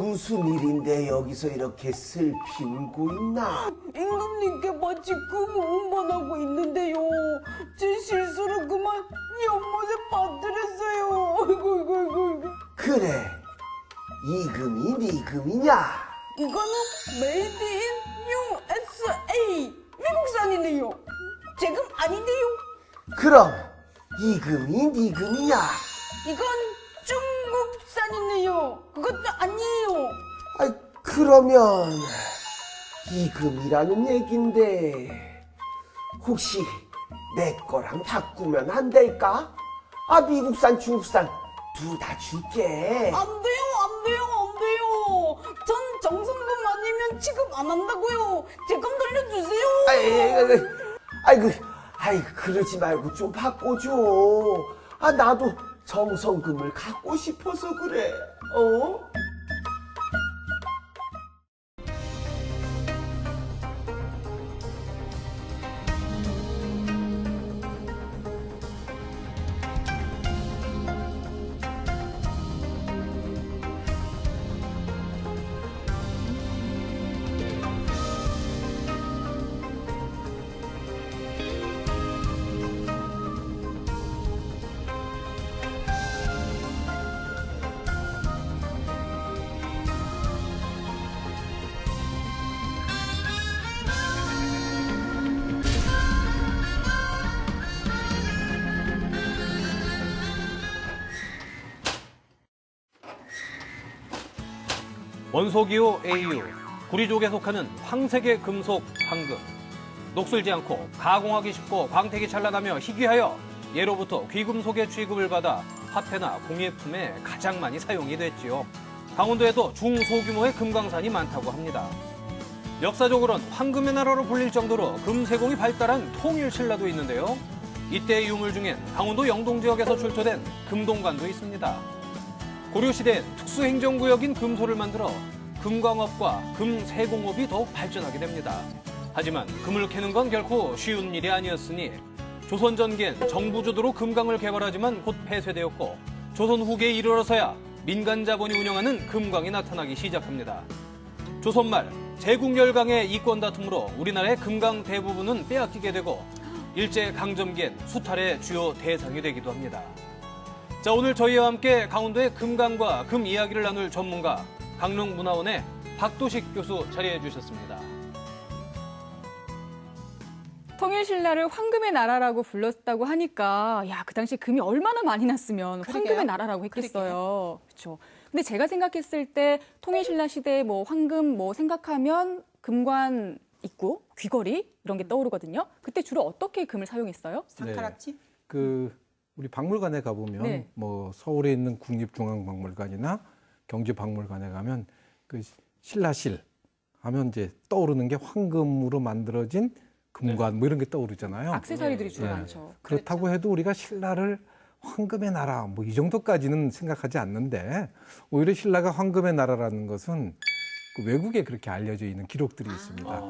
무슨 일인데 여기서 이렇게 슬피고 있나? 임금님께 마치 금 운반하고 있는데요. 제 실수로 그만 연못에 빠뜨렸어요. 아이고. 그래, 이 금이 네 금이냐? 이거는 메이드 인 USA 미국산이네요. 제 금 아닌데요. 그럼 이 금이 네 금이냐? 이건 중국산이네요. 그것도 아니에요. 아이, 그러면 이 금이라는 얘긴데 혹시 내 거랑 바꾸면 안 될까? 아, 미국산, 중국산 둘 다 줄게. 안 돼요. 전 정성금 아니면 취급 안 한다고요. 제 금 돌려주세요. 아이, 그러지 말고 좀 바꿔줘. 아, 나도 정성금을 갖고 싶어서 그래. 어? 원소기호 AU, 구리족에 속하는 황색의 금속 황금. 녹슬지 않고 가공하기 쉽고 광택이 찬란하며 희귀하여 예로부터 귀금속의 취급을 받아 화폐나 공예품에 가장 많이 사용이 됐지요. 강원도에도 중소규모의 금광산이 많다고 합니다. 역사적으로는 황금의 나라로 불릴 정도로 금세공이 발달한 통일신라도 있는데요. 이때의 유물 중엔 강원도 영동 지역에서 출토된 금동관도 있습니다. 고려시대엔 특수행정구역인 금소를 만들어 금광업과 금세공업이 더욱 발전하게 됩니다. 하지만 금을 캐는 건 결코 쉬운 일이 아니었으니 조선 전기엔 정부 주도로 금강을 개발하지만 곧 폐쇄되었고 조선 후기에 이르러서야 민간 자본이 운영하는 금광이 나타나기 시작합니다. 조선 말 제국열강의 이권 다툼으로 우리나라의 금강 대부분은 빼앗기게 되고 일제강점기엔 수탈의 주요 대상이 되기도 합니다. 자, 오늘 저희와 함께 강원도의 금강과 금 이야기를 나눌 전문가 강릉문화원의 박도식 교수 자리해 주셨습니다. 통일신라를 황금의 나라라고 불렀다고 하니까 그 당시 금이 얼마나 많이 났으면 황금의 나라라고 했겠어요. 그렇죠. 근데 제가 생각했을 때 통일신라 시대에 황금 생각하면 금관 있고 귀걸이 이런 게 떠오르거든요. 그때 주로 어떻게 금을 사용했어요? 상카락지? 우리 박물관에 가보면 서울에 있는 국립중앙박물관이나 경주박물관에 가면 그 신라실 하면 이제 떠오르는 게 황금으로 만들어진 금관 이런 게 떠오르잖아요. 액세서리들이 주로 많죠. 그렇다고 해도 우리가 신라를 황금의 나라 이 정도까지는 생각하지 않는데 오히려 신라가 황금의 나라라는 것은 그 외국에 그렇게 알려져 있는 기록들이 있습니다.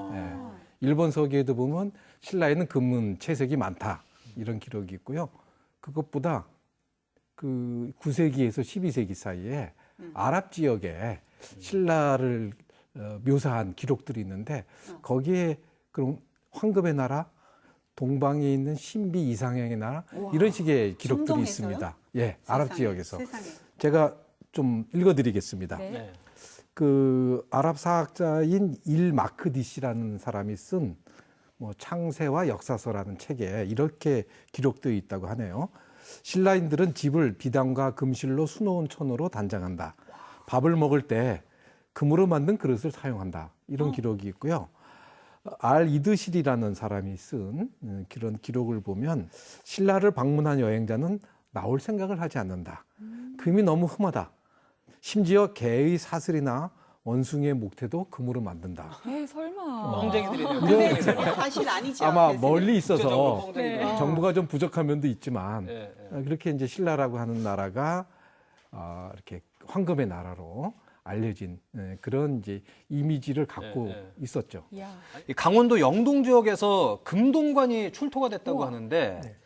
일본 서기에도 보면 신라에는 금은 채색이 많다 이런 기록이 있고요. 그것보다 그 9세기에서 12세기 사이에 아랍 지역에 신라를 묘사한 기록들이 있는데 거기에 그럼 황금의 나라, 동방에 있는 신비 이상향의 나라 이런 식의 기록들이 중동에서요? 있습니다. 아랍 지역에서. 세상에. 제가 좀 읽어드리겠습니다. 네. 그 아랍 사학자인 일 마크디시라는 사람이 쓴 창세와 역사서라는 책에 이렇게 기록되어 있다고 하네요. 신라인들은 집을 비단과 금실로 수놓은 천으로 단장한다. 밥을 먹을 때 금으로 만든 그릇을 사용한다. 이런 기록이 있고요. 알 이드실이라는 사람이 쓴 그런 기록을 보면 신라를 방문한 여행자는 나올 생각을 하지 않는다. 금이 너무 흠하다. 심지어 개의 사슬이나 원숭이의 목태도 금으로 만든다. 설마. 뻥쟁이들이네요. 근데 사실 아니죠. 아마 그래서. 멀리 있어서 뻥쟁이들. 정부가 좀 부족한 면도 있지만 예. 그렇게 이제 신라라고 하는 나라가 이렇게 황금의 나라로 알려진 그런 이제 이미지를 갖고 있었죠. 이 강원도 영동 지역에서 금동관이 출토가 됐다고 하는데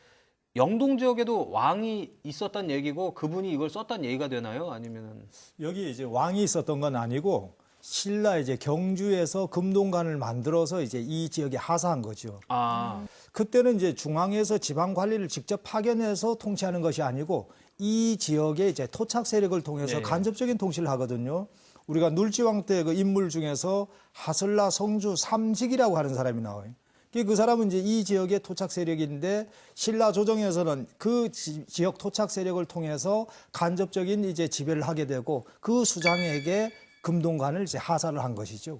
영동 지역에도 왕이 있었단 얘기고 그분이 이걸 썼단 얘기가 되나요? 아니면은 여기 이제 왕이 있었던 건 아니고 신라 이제 경주에서 금동관을 만들어서 이제 이 지역에 하사한 거죠. 아, 그때는 이제 중앙에서 지방 관리를 직접 파견해서 통치하는 것이 아니고 이 지역의 이제 토착 세력을 통해서 네. 간접적인 통치를 하거든요. 우리가 눌지왕 때 그 인물 중에서 하슬라 성주 삼직이라고 하는 사람이 나와요. 그 사람은 이제 이 지역의 토착 세력인데 신라 조정에서는 그 지역 토착 세력을 통해서 간접적인 이제 지배를 하게 되고 그 수장에게 금동관을 이제 하사를 한 것이죠.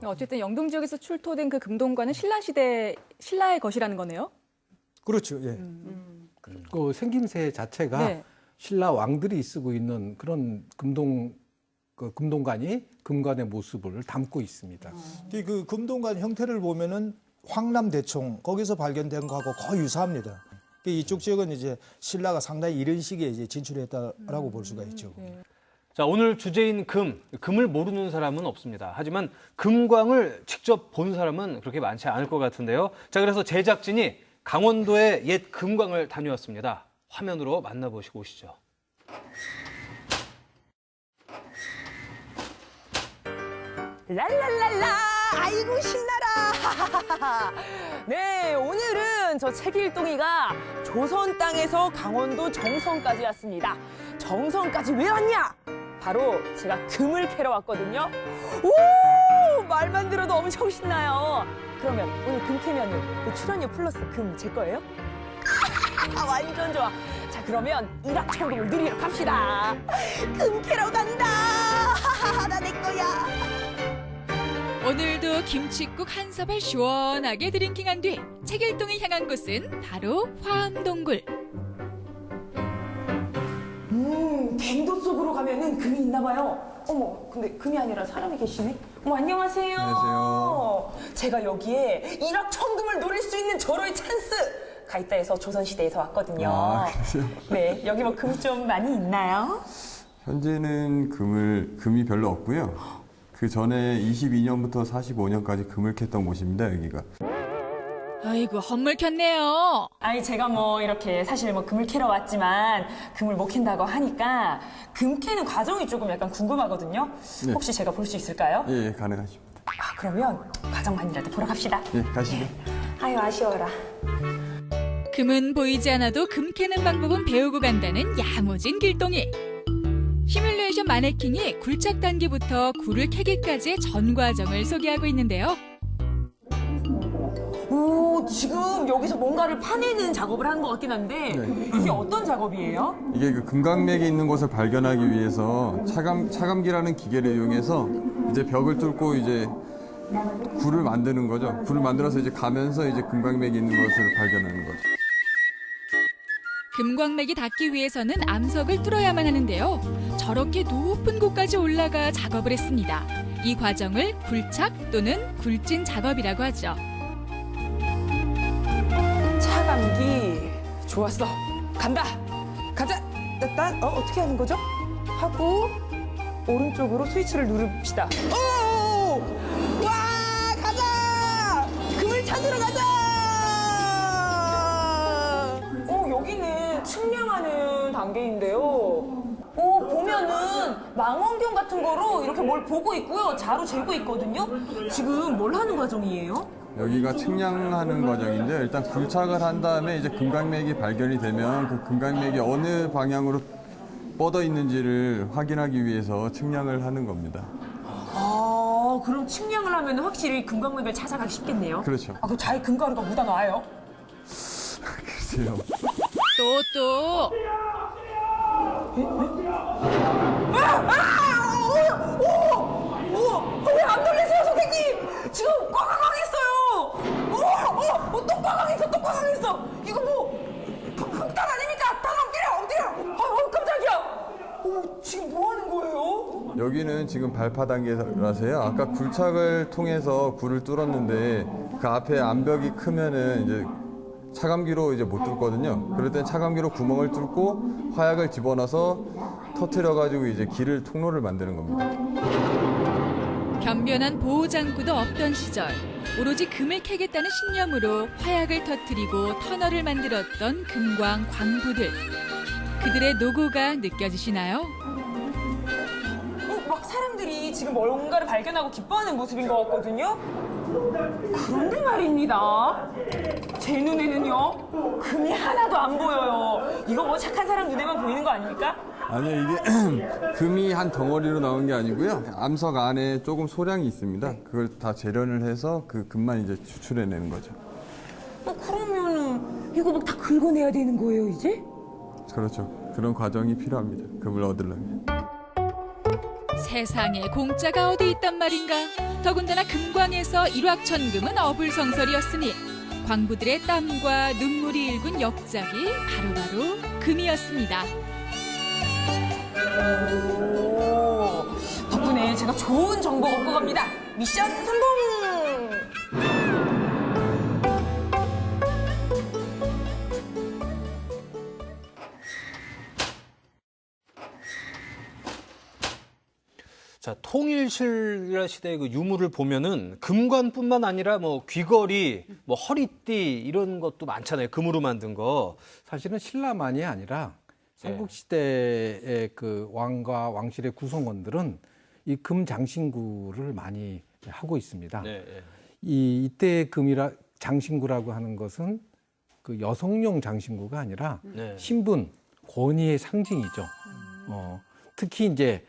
어쨌든 영동 지역에서 출토된 그 금동관은 신라 시대 신라의 것이라는 거네요. 그렇죠. 예. 그 생김새 자체가 네. 신라 왕들이 쓰고 있는 그런 금동관이 금관의 모습을 담고 있습니다. 그 금동관 형태를 보면은 황남대총 거기서 발견된 거하고 거의 유사합니다. 이쪽 지역은 이제 신라가 상당히 이른 시기에 이제 진출했다라고 볼 수가 있죠. 자, 오늘 주제인 금을 모르는 사람은 없습니다. 하지만 금광을 직접 본 사람은 그렇게 많지 않을 것 같은데요. 자, 그래서 제작진이 강원도의 옛 금광을 다녀왔습니다. 화면으로 만나보시고 오시죠. 랄랄랄라 아이고 신나라 네 오늘은 저 책일동이가 조선 땅에서 강원도 정선까지 왔습니다. 정선까지 왜 왔냐? 바로 제가 금을 캐러 왔거든요. 오 말만 들어도 엄청 신나요. 그러면 오늘 금 캐면은 그 출연료 플러스 금 제 거예요? 완전 좋아. 자 그러면 일확천금을 누리러 갑시다. 금 캐러 간다. 나 내 거야. 오늘도 김칫국 한 사발 시원하게 드링킹한 뒤 책일동을 향한 곳은 바로 화암동굴. 갱도 속으로 가면은 금이 있나 봐요. 어머, 근데 금이 아니라 사람이 계시네? 어머, 안녕하세요. 안녕하세요. 제가 여기에 일확천금을 노릴 수 있는 절호의 찬스가 있다 해서 조선시대에서 왔거든요. 아, 그러세요? 네, 여기 뭐 금 좀 많이 있나요? 현재는 금이 별로 없고요. 그 전에 22년부터 45년까지 금을 캤던 곳입니다, 여기가. 아이고 헛물 켰네요. 아니, 제가 뭐 이렇게 사실 뭐 금을 캐러 왔지만 금을 못 캔다고 하니까 금 캐는 과정이 조금 약간 궁금하거든요. 네. 혹시 제가 볼 수 있을까요? 예, 가능하십니다. 아, 그러면 과정만이라도 보러 갑시다. 예, 가시죠. 아유, 아쉬워라. 금은 보이지 않아도 금 캐는 방법은 배우고 간다는 야무진 길동이. 시뮬레이션 마네킹이 굴착 단계부터 굴을 캐기까지의 전 과정을 소개하고 있는데요. 오, 지금 여기서 뭔가를 파내는 작업을 하는 것 같긴 한데 이게 어떤 작업이에요? 이게 그 금강맥이 있는 곳을 발견하기 위해서 차감기라는 기계를 이용해서 이제 벽을 뚫고 이제 굴을 만드는 거죠. 굴을 만들어서 이제 가면서 이제 금강맥이 있는 것을 발견하는 거죠. 금광맥이 닿기 위해서는 암석을 뚫어야만 하는데요. 저렇게 높은 곳까지 올라가 작업을 했습니다. 이 과정을 굴착 또는 굴진 작업이라고 하죠. 차감기 좋았어. 간다. 가자. 일단 어떻게 하는 거죠? 하고 오른쪽으로 스위치를 누릅시다. 오! 와, 가자! 금을 찾으러 가자! 여기는 측량하는 단계인데요. 보면은 망원경 같은 거로 이렇게 뭘 보고 있고요. 자로 재고 있거든요. 지금 뭘 하는 과정이에요? 여기가 측량하는 과정인데 일단 굴착을 한 다음에 이제 금강맥이 발견이 되면 그 금강맥이 어느 방향으로 뻗어 있는지를 확인하기 위해서 측량을 하는 겁니다. 아, 그럼 측량을 하면 확실히 금강맥을 찾아가기 쉽겠네요. 그렇죠. 아, 그럼 자에 금가루가 묻어 나와요? 글쎄요. 또 왜 안 놀래세요, 선생님? 지금 꽝꽝했어요. 또 꽝꽝했어, 또 꽝꽝했어. 이거 뭐 폭탄 아닙니까? 꽝꽝 엎드려. 깜짝이야. 지금 뭐 하는 거예요? 여기는 지금 발파 단계라서요. 아까 굴착을 통해서 굴을 뚫었는데 그 앞에 암벽이 크면은 이제 차감기로 이제 못 뚫거든요. 그럴 땐 차감기로 구멍을 뚫고 화약을 집어넣어서 터트려가지고 이제 길을 통로를 만드는 겁니다. 변변한 보호장구도 없던 시절 오로지 금을 캐겠다는 신념으로 화약을 터뜨리고 터널을 만들었던 금광 광부들. 그들의 노고가 느껴지시나요? 막 사람들이 지금 뭔가를 발견하고 기뻐하는 모습인 것 같거든요. 그런데 말입니다. 제 눈에는요, 금이 하나도 안 보여요. 이거 뭐 착한 사람 눈에만 보이는 거 아닙니까? 아니요, 이게 금이 한 덩어리로 나온 게 아니고요. 암석 안에 조금 소량이 있습니다. 그걸 다 재련을 해서 그 금만 이제 추출해내는 거죠. 그러면은 이거 막 다 긁어내야 되는 거예요, 이제? 그렇죠. 그런 과정이 필요합니다. 금을 얻으려면. 세상에 공짜가 어디 있단 말인가. 더군다나 금광에서 일확천금은 어불성설이었으니 광부들의 땀과 눈물이 일군 역작이 바로바로 금이었습니다. 오, 덕분에 제가 좋은 정보 얻고 갑니다. 미션 성공! 자, 통일신라 시대의 그 유물을 보면은 금관뿐만 아니라 뭐 귀걸이, 뭐 허리띠 이런 것도 많잖아요. 금으로 만든 거. 사실은 신라만이 아니라 삼국시대의 그 왕과 왕실의 구성원들은 이 금 장신구를 많이 하고 있습니다. 이때의 장신구라고 하는 것은 그 여성용 장신구가 아니라 신분, 권위의 상징이죠. 특히 이제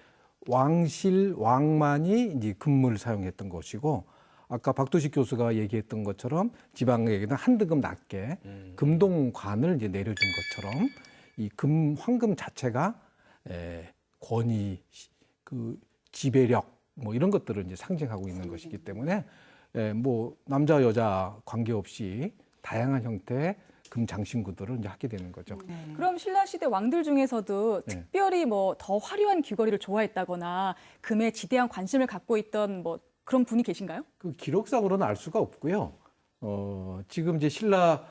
왕만이 이제 금을 사용했던 것이고, 아까 박도식 교수가 얘기했던 것처럼 지방에게는 한 등급 낮게 금동관을 이제 내려준 것처럼 이 황금 자체가 권위, 그 지배력 뭐 이런 것들을 이제 상징하고 있는 것이기 때문에 뭐 남자 여자 관계없이 다양한 형태의 금 장신구들을 이제 하게 되는 거죠. 그럼 신라 시대 왕들 중에서도 특별히 뭐 더 화려한 귀걸이를 좋아했다거나 금에 지대한 관심을 갖고 있던 뭐 그런 분이 계신가요? 그 기록상으로는 알 수가 없고요. 지금 이제 신라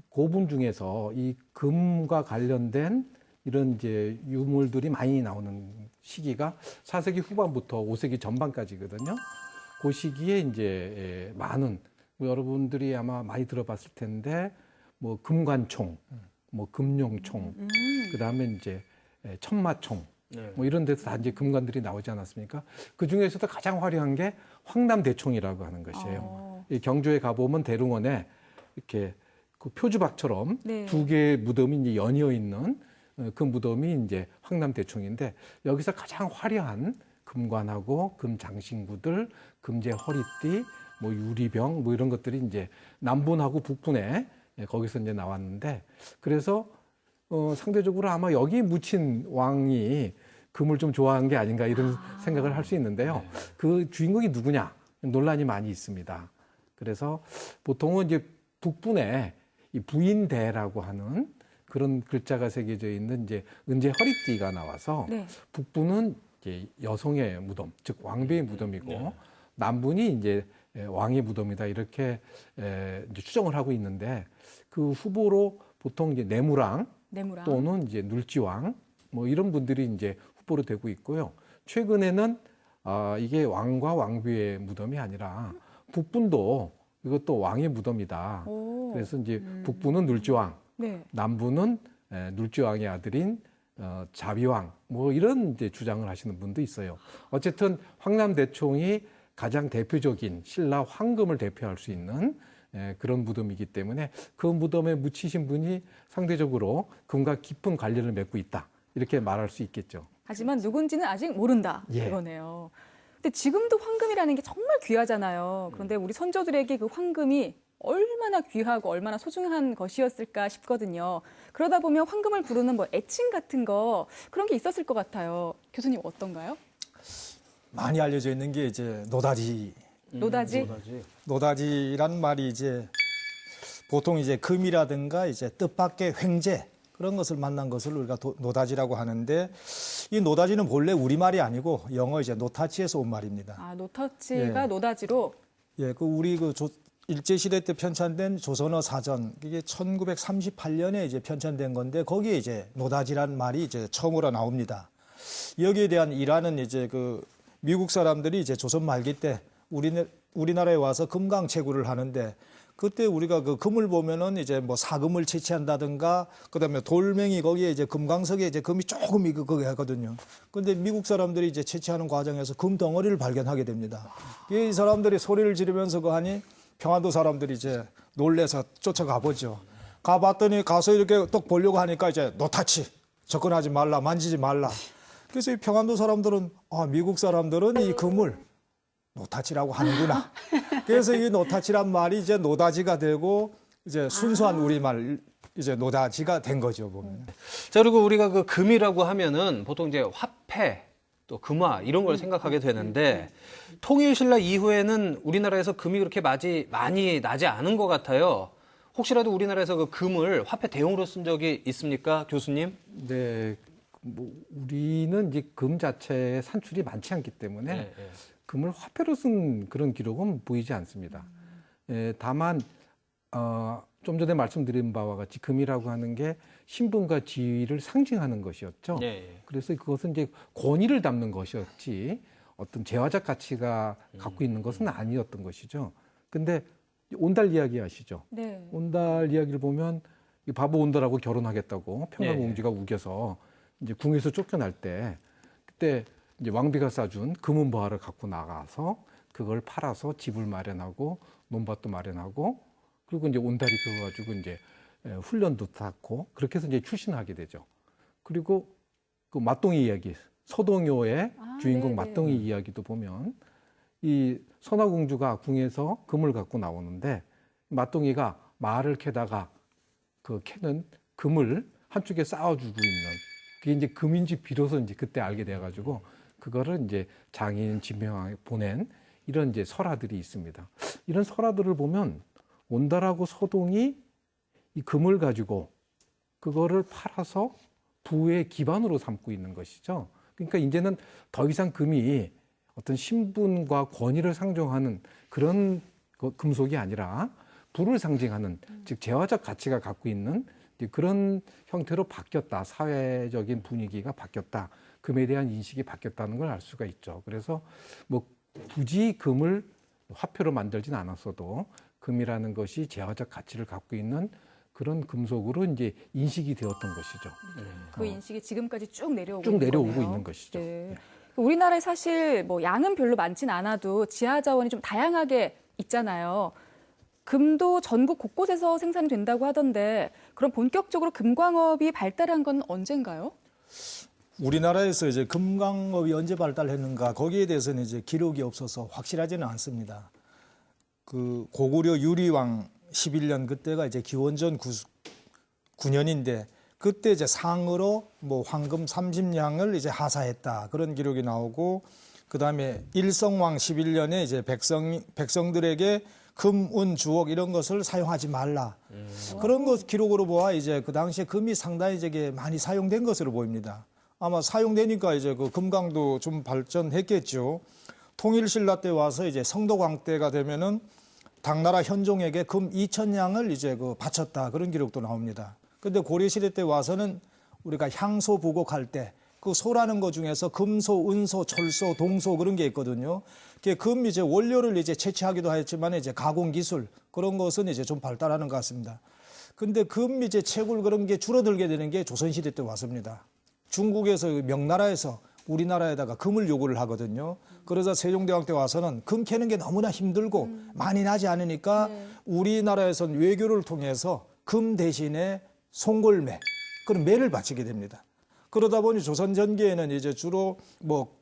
고분 중에서 이 금과 관련된 이런 이제 유물들이 많이 나오는 시기가 4세기 후반부터 5세기 전반까지거든요. 그 시기에 이제 많은 뭐 여러분들이 아마 많이 들어봤을 텐데 뭐 금관총, 뭐 금룡총, 그다음에 이제 천마총, 뭐 이런 데서 다 이제 금관들이 나오지 않았습니까? 그 중에서도 가장 화려한 게 황남대총이라고 하는 것이에요. 이 경주에 가보면 대릉원에 이렇게 그 표주박처럼 두 개의 무덤이 이제 연이어 있는 그 무덤이 이제 황남대총인데, 여기서 가장 화려한 금관하고 금 장신구들, 금제 허리띠, 뭐 유리병, 뭐 이런 것들이 이제 남분하고 북분에 거기서 이제 나왔는데, 그래서 상대적으로 아마 여기 묻힌 왕이 금을 좀 좋아한 게 아닌가 이런 생각을 할 수 있는데요. 그 주인공이 누구냐 논란이 많이 있습니다. 그래서 보통은 이제 북분에 이 부인대라고 하는 그런 글자가 새겨져 있는 이제 은제 허리띠가 나와서 북분은 이제 여성의 무덤, 즉 왕비의 무덤이고 남분이 이제 왕의 무덤이다 이렇게 이제 추정을 하고 있는데, 그 후보로 보통 이제 내무랑 또는 이제 눌지왕 뭐 이런 분들이 이제 후보로 되고 있고요. 최근에는 이게 왕과 왕비의 무덤이 아니라 북분도 이것도 왕의 무덤이다. 그래서 이제 북분은 눌지왕, 남분은 눌지왕의 아들인 자비왕 뭐 이런 이제 주장을 하시는 분도 있어요. 어쨌든 황남대총이 가장 대표적인 신라 황금을 대표할 수 있는 그런 무덤이기 때문에 그 무덤에 묻히신 분이 상대적으로 금과 깊은 관련을 맺고 있다 이렇게 말할 수 있겠죠. 하지만 누군지는 아직 모른다 이거네요. 근데 지금도 황금이라는 게 정말 귀하잖아요. 그런데 우리 선조들에게 그 황금이 얼마나 귀하고 얼마나 소중한 것이었을까 싶거든요. 그러다 보면 황금을 부르는 뭐 애칭 같은 거 그런 게 있었을 것 같아요. 교수님 어떤가요? 많이 알려져 있는 게 이제 노다지. 노다지란 말이 이제 보통 이제 금이라든가 이제 뜻밖의 횡재 그런 것을 만난 것을 우리가 노다지라고 하는데, 이 노다지는 본래 우리말이 아니고 영어 이제 노타치에서 온 말입니다. 아, 노타치가 노다지로? 예, 그 우리 그 일제시대 때 편찬된 조선어 사전, 이게 1938년에 이제 편찬된 건데, 거기에 이제 노다지란 말이 이제 처음으로 나옵니다. 여기에 대한 일화는 이제 그 미국 사람들이 이제 조선 말기 때 우리나라에 와서 금강 채굴을 하는데 그때 우리가 그 금을 보면은 이제 뭐 사금을 채취한다든가 그다음에 돌멩이 거기에 이제 금강석에 이제 금이 조금 거기 하거든요. 근데 미국 사람들이 이제 채취하는 과정에서 금 덩어리를 발견하게 됩니다. 이 사람들이 소리를 지르면서 그 하니 평안도 사람들이 이제 놀래서 쫓아가 보죠. 가봤더니 가서 이렇게 딱 보려고 하니까 이제 노타치 접근하지 말라 만지지 말라. 그래서 이 평안도 사람들은 아 미국 사람들은 이 금을 노타치라고 하는구나. 그래서 이 노타치란 말이 이제 노다지가 되고 이제 순수한 우리말 이제 노다지가 된 거죠 보면. 자, 그리고 우리가 그 금이라고 하면은 보통 이제 화폐 또 금화 이런 걸 생각하게 되는데 통일신라 이후에는 우리나라에서 금이 그렇게 많이 나지 않은 것 같아요. 혹시라도 우리나라에서 그 금을 화폐 대용으로 쓴 적이 있습니까, 교수님? 네, 뭐 우리는 이제 금 자체의 산출이 많지 않기 때문에 네. 금을 화폐로 쓴 그런 기록은 보이지 않습니다. 다만 좀 전에 말씀드린 바와 같이 금이라고 하는 게 신분과 지위를 상징하는 것이었죠. 네. 그래서 그것은 이제 권위를 담는 것이었지 어떤 재화적 가치가 갖고 있는 것은 아니었던 것이죠. 근데 온달 이야기 아시죠? 네. 온달 이야기를 보면 이 바보 온달하고 결혼하겠다고 평강공주가 우겨서 이제 궁에서 쫓겨날 때 그때 이제 왕비가 싸준 금은보화를 갖고 나가서 그걸 팔아서 집을 마련하고 논밭도 마련하고 그리고 이제 온달이 그거 가지고 이제 훈련도 쌓고 그렇게 해서 이제 출신하게 되죠. 그리고 그 맞동이 이야기, 서동요의 주인공 네네. 맞동이 이야기도 보면 이 선화공주가 궁에서 금을 갖고 나오는데 맞동이가 말을 캐다가 그 캐는 금을 한쪽에 쌓아주고 있는 그게 이제 금인지 비로소 이제 그때 알게 돼가지고 그거를 이제 장인 진명왕에 보낸 이런 이제 설화들이 있습니다. 이런 설화들을 보면 온달하고 서동이 이 금을 가지고 그거를 팔아서 부의 기반으로 삼고 있는 것이죠. 그러니까 이제는 더 이상 금이 어떤 신분과 권위를 상징하는 그런 금속이 아니라 부를 상징하는 즉 재화적 가치가 갖고 있는 그런 형태로 바뀌었다. 사회적인 분위기가 바뀌었다. 금에 대한 인식이 바뀌었다는 걸 알 수가 있죠. 그래서 뭐 굳이 금을 화폐로 만들진 않았어도 금이라는 것이 재화적 가치를 갖고 있는 그런 금속으로 이제 인식이 되었던 것이죠. 그 인식이 지금까지 쭉 내려오고 쭉 내려오고 거네요. 있는 것이죠. 네. 우리나라에 사실 뭐 양은 별로 많진 않아도 지하 자원이 좀 다양하게 있잖아요. 금도 전국 곳곳에서 생산이 된다고 하던데 그럼 본격적으로 금광업이 발달한 건 언젠가요? 우리나라에서 이제 금광업이 언제 발달했는가 거기에 대해서는 이제 기록이 없어서 확실하지는 않습니다. 그 고구려 유리왕 11년 그때가 이제 기원전 9년인데 그때 이제 상으로 뭐 황금 30냥을 이제 하사했다 그런 기록이 나오고 그 다음에 일성왕 11년에 이제 백성들에게 금, 은, 주옥 이런 것을 사용하지 말라 그런 것 기록으로 보아 이제 그 당시에 금이 상당히 되게 많이 사용된 것으로 보입니다. 아마 사용되니까 이제 그 금강도 좀 발전했겠죠. 통일신라 때 와서 이제 성도광 때가 되면은 당나라 현종에게 금 2,000냥을 이제 그 바쳤다 그런 기록도 나옵니다. 근데 고려시대 때 와서는 우리가 향소 부곡할 때 그 소라는 것 중에서 금소, 은소, 철소, 동소 그런 게 있거든요. 금 이제 원료를 이제 채취하기도 하였지만 이제 가공 기술 그런 것은 이제 좀 발달하는 것 같습니다. 근데 금 이제 채굴 그런 게 줄어들게 되는 게 조선시대 때 왔습니다. 중국에서 명나라에서 우리나라에다가 금을 요구를 하거든요. 그러자 세종대왕 때 와서는 금 캐는 게 너무나 힘들고 많이 나지 않으니까 우리나라에서는 외교를 통해서 금 대신에 송골매 그런 매를 바치게 됩니다. 그러다 보니 조선 전기에는 이제 주로 뭐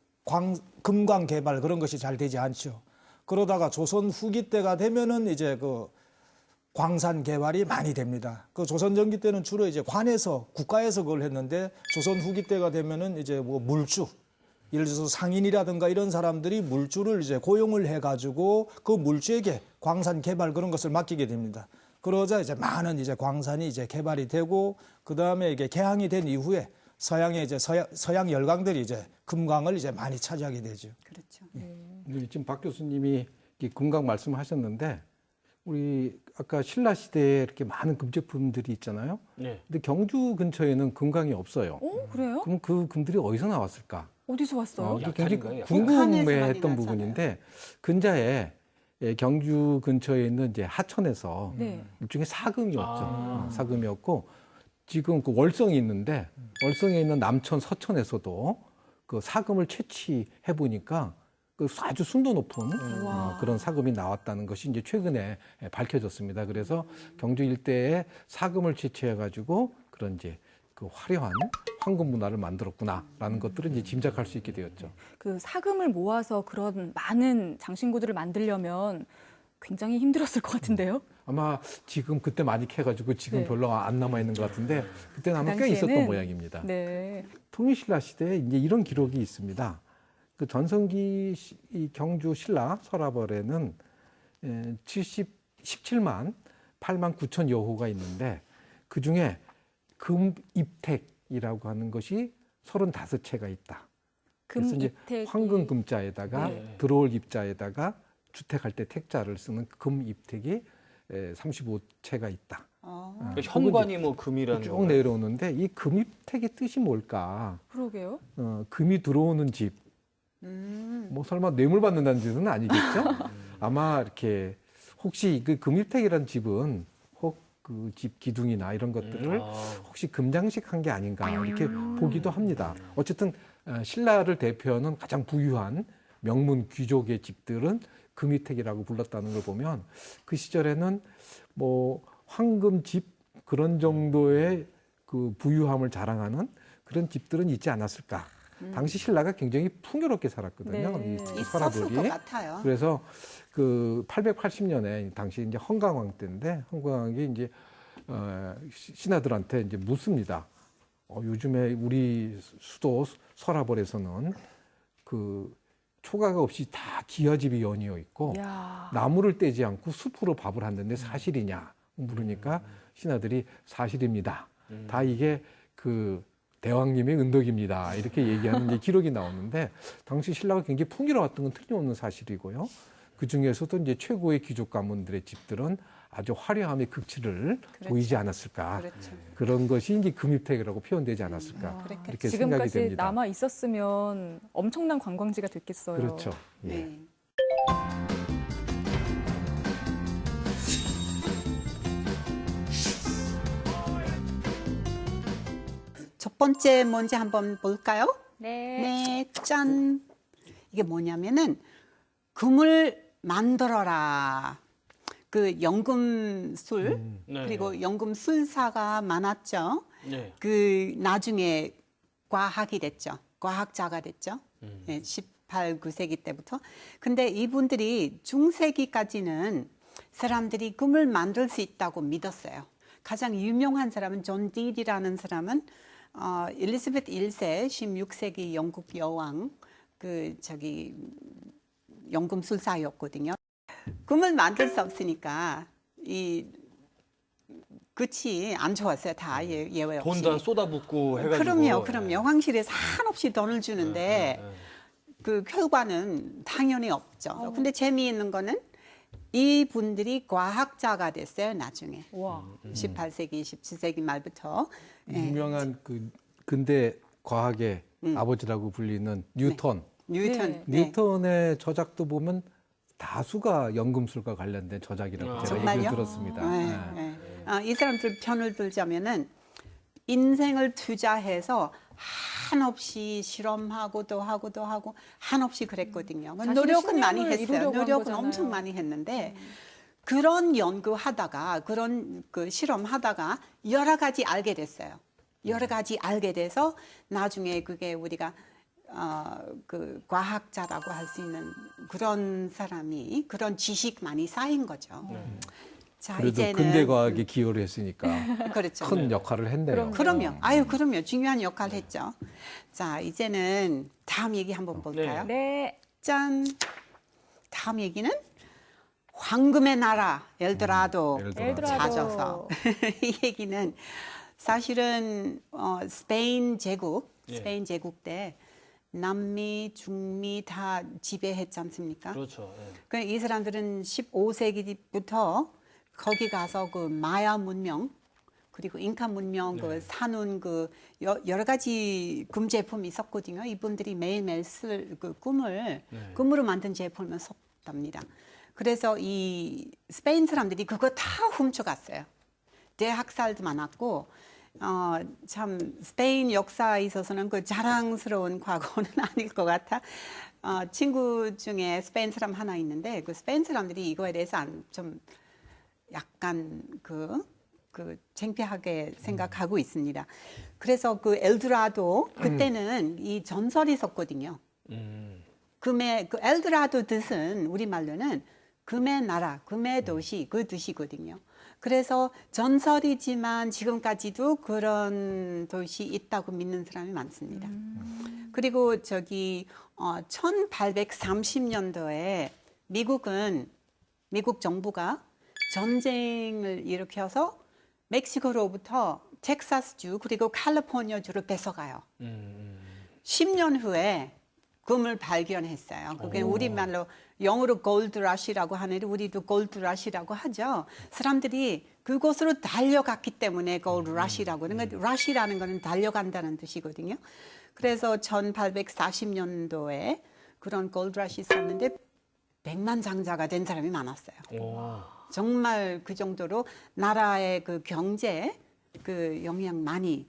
금광 개발 그런 것이 잘 되지 않죠. 그러다가 조선 후기 때가 되면은 이제 그 광산 개발이 많이 됩니다. 그 조선 전기 때는 주로 이제 관에서 국가에서 그걸 했는데 조선 후기 때가 되면은 이제 뭐 물주 예를 들어서 상인이라든가 이런 사람들이 물주를 이제 고용을 해가지고 그 물주에게 광산 개발 그런 것을 맡기게 됩니다. 그러자 이제 많은 이제 광산이 이제 개발이 되고 그 다음에 이게 개항이 된 이후에 서양의 이제 서양 열강들이 이제 금광을 이제 많이 차지하게 되죠. 그렇죠. 지금 박 교수님이 금광 말씀하셨는데 우리 아까 신라 시대에 이렇게 많은 금제품들이 있잖아요. 네. 근데 경주 근처에는 금광이 없어요. 그래요? 그럼 그 금들이 어디서 나왔을까? 어디서 왔어요? 굉장히 약탈인가요? 궁금해했던 부분인데 근자에 경주 근처에 있는 이제 하천에서 네. 일종의 사금이었죠. 사금이었고 지금 그 월성이 있는데 월성에 있는 남천 서천에서도 그 사금을 채취해 보니까 그 아주 순도 높은 그런 사금이 나왔다는 것이 이제 최근에 밝혀졌습니다. 그래서 경주 일대에 사금을 채취해 가지고 그런 이제 그 화려한 황금 문화를 만들었구나라는 것들을 이제 짐작할 수 있게 되었죠. 그 사금을 모아서 그런 많은 장신구들을 만들려면 굉장히 힘들었을 것 같은데요. 아마 지금 그때 많이 캐가지고 지금 네. 별로 안 남아 있는 것 같은데 그때는 아마 꽤 당시에는 있었던 모양입니다. 네. 통일신라 시대에 이제 이런 기록이 있습니다. 그 전성기 이 경주 신라 서라벌에는 17만 8만 9천 여호가 있는데 그 중에 금입택이라고 하는 것이 35채가 있다. 그래서 이제 금입택이 황금 금자에다가 네. 들어올 입자에다가 주택할 때 택자를 쓰는 금입택이 35채가 있다. 그 현관이 뭐 금이라는 쭉 건가요? 내려오는데 이 금입택의 뜻이 뭘까? 그러게요. 금이 들어오는 집. 뭐 설마 뇌물 받는다는 뜻은 아니겠죠? 아마 이렇게 혹시 그 금입택이라는 집은 혹 그 집 기둥이나 이런 것들을 혹시 금장식한 게 아닌가 이렇게 보기도 합니다. 어쨌든 신라를 대표하는 가장 부유한 명문 귀족의 집들은 금입택이라고 불렀다는 걸 보면 그 시절에는 뭐 황금집 그런 정도의 그 부유함을 자랑하는 그런 집들은 있지 않았을까. 당시 신라가 굉장히 풍요롭게 살았거든요. 네. 이 있었을 서라벌이. 것 같아요. 그래서 그 880년에 당시 이제 헌강왕 때인데 헌강왕이 이제 신하들한테 이제 묻습니다. 요즘에 우리 수도 서라벌에서는 그 초가가 없이 다 기와집이 연이어 있고 야. 나무를 떼지 않고 숲으로 밥을 한다는데 사실이냐 물으니까 신하들이 사실입니다. 다 이게 그 대왕님의 은덕입니다. 이렇게 얘기하는 이제 기록이 나오는데 당시 신라가 굉장히 풍요로웠던 건 틀림없는 사실이고요. 그 중에서도 이제 최고의 귀족 가문들의 집들은 아주 화려함의 극치를 보이지 않았을까. 그렇죠. 그런 것이 이제 금입택이라고 표현되지 않았을까. 이렇게 생각이 지금까지 됩니다. 남아 있었으면 엄청난 관광지가 됐겠어요. 그렇죠. 예. 네. 첫 번째 뭔지 한번 볼까요? 네, 짠. 이게 뭐냐면은 금을 만들어라. 그 연금술 네. 그리고 연금술사가 많았죠. 네. 그 나중에 과학이 됐죠. 과학자가 됐죠. 네, 18, 9세기 때부터. 근데 이분들이 중세기까지는 사람들이 금을 만들 수 있다고 믿었어요. 가장 유명한 사람은 존 딜이라는 사람은 엘리자베스 1세 16세기 영국 여왕 연금술사였거든요. 금을 만들 수 없으니까 끝이 안 좋았어요. 다 예외 없이. 돈 다 쏟아붓고 해가지고. 그럼요. 황실에서 한없이 돈을 주는데 그 결과는 당연히 없죠. 근데 재미있는 거는 이분들이 과학자가 됐어요. 나중에. 와. 18세기, 17세기 말부터. 유명한 그 근대 과학의 아버지라고 불리는 뉴턴. 뉴턴. 뉴턴의 저작도 보면 다수가 연금술과 관련된 저작이라고 제가 정말요? 얘기를 들었습니다. 네. 이 사람들 편을 들자면은 인생을 투자해서 한없이 실험하고 또 하고 한없이 그랬거든요. 노력은 많이 했어요. 노력은 엄청 많이 했는데 그런 연구하다가 그런 그 실험하다가 여러 가지 알게 됐어요. 여러 가지 알게 돼서 나중에 그게 우리가 그 과학자라고 할 수 있는 그런 사람이 그런 지식 많이 쌓인 거죠. 자, 그래도 이제는 근대 과학에 기여를 했으니까 그렇죠. 큰 역할을 했네요. 그럼요. 그럼요. 중요한 역할을 했죠. 자, 이제는 다음 얘기 한번 볼까요? 네. 짠. 다음 얘기는 황금의 나라 엘도라도 엘도라도. 찾아서 이 얘기는 사실은 스페인 제국 때 남미, 중미 다 지배했지 않습니까? 그렇죠. 이 사람들은 15세기부터 거기 가서 그 마야 문명 그리고 잉카 문명 그 사놓은 그 여러 가지 금 제품이 있었거든요. 이분들이 매일매일 쓸 그 금으로 만든 제품을 썼답니다. 그래서 이 스페인 사람들이 그거 다 훔쳐갔어요. 대학살도 많았고 참 스페인 역사에 있어서는 그 자랑스러운 과거는 아닐 것 같아. 친구 중에 스페인 사람 하나 있는데 그 스페인 사람들이 이거에 대해서 좀 약간 그 창피하게 생각하고 있습니다. 그래서 그 엘도라도 그때는 이 전설이 있었거든요. 금의 그 엘도라도 뜻은 우리말로는 금의 나라, 금의 도시 그 뜻이거든요. 그래서 전설이지만 지금까지도 그런 도시 있다고 믿는 사람이 많습니다. 그리고 저기 1830년도에 미국 정부가 전쟁을 일으켜서 멕시코로부터 텍사스주 그리고 캘리포니아주를 뺏어가요. 10년 후에 금을 발견했어요. 그게 우리말로 영어로 골드러시라고 하는데 우리도 골드러시라고 하죠. 사람들이 그곳으로 달려갔기 때문에 골드러시라고 하는 거, 러시라는 거는 달려간다는 뜻이거든요. 그래서 1840년도에 그런 골드러시 있었는데 100만 장자가 된 사람이 많았어요. 정말 그 정도로 나라의 그 경제에 그 영향 많이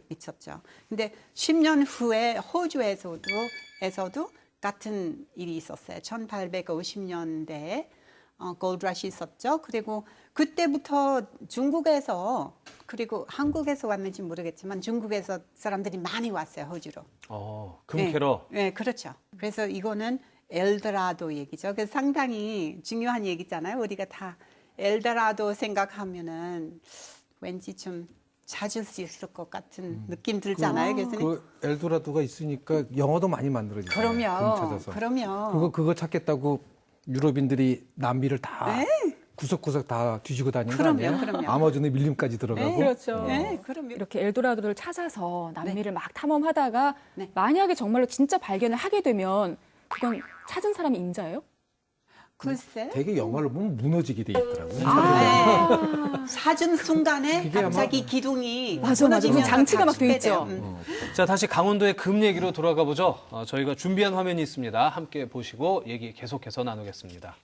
미쳤죠. 근데 10년 후에 호주에서도 같은 일이 있었어요. 1850년대에 골드러시 있었죠. 그리고 그때부터 중국에서 그리고 한국에서 왔는지 모르겠지만 중국에서 사람들이 많이 왔어요. 호주로. 금캐러. 네, 그렇죠. 그래서 이거는 엘도라도 얘기죠. 그래서 상당히 중요한 얘기잖아요. 우리가 다 엘도라도 생각하면은 왠지 좀 찾을 수 있을 것 같은 느낌 들잖아요. 교수님. 그 엘도라도가 있으니까 영어도 많이 만들어지잖아요. 그럼요. 찾아서. 그럼요. 그거 찾겠다고 유럽인들이 남미를 다 구석구석 다 뒤지고 다니는 거 아니에요? 그럼요. 아마존의 밀림까지 들어가고. 그렇죠. 네, 그럼요. 이렇게 엘도라도를 찾아서 남미를 막 탐험하다가 네. 만약에 정말로 진짜 발견을 하게 되면 그건 찾은 사람이 임자예요? 글쎄. 되게 영화를 보면 무너지게 돼 있더라고요. 사준 순간에 그게 갑자기 기둥이 맞아. 무슨 장치가 막 돼 있죠. 자, 다시 강원도의 금 얘기로 돌아가 보죠. 저희가 준비한 화면이 있습니다. 함께 보시고 얘기 계속해서 나누겠습니다.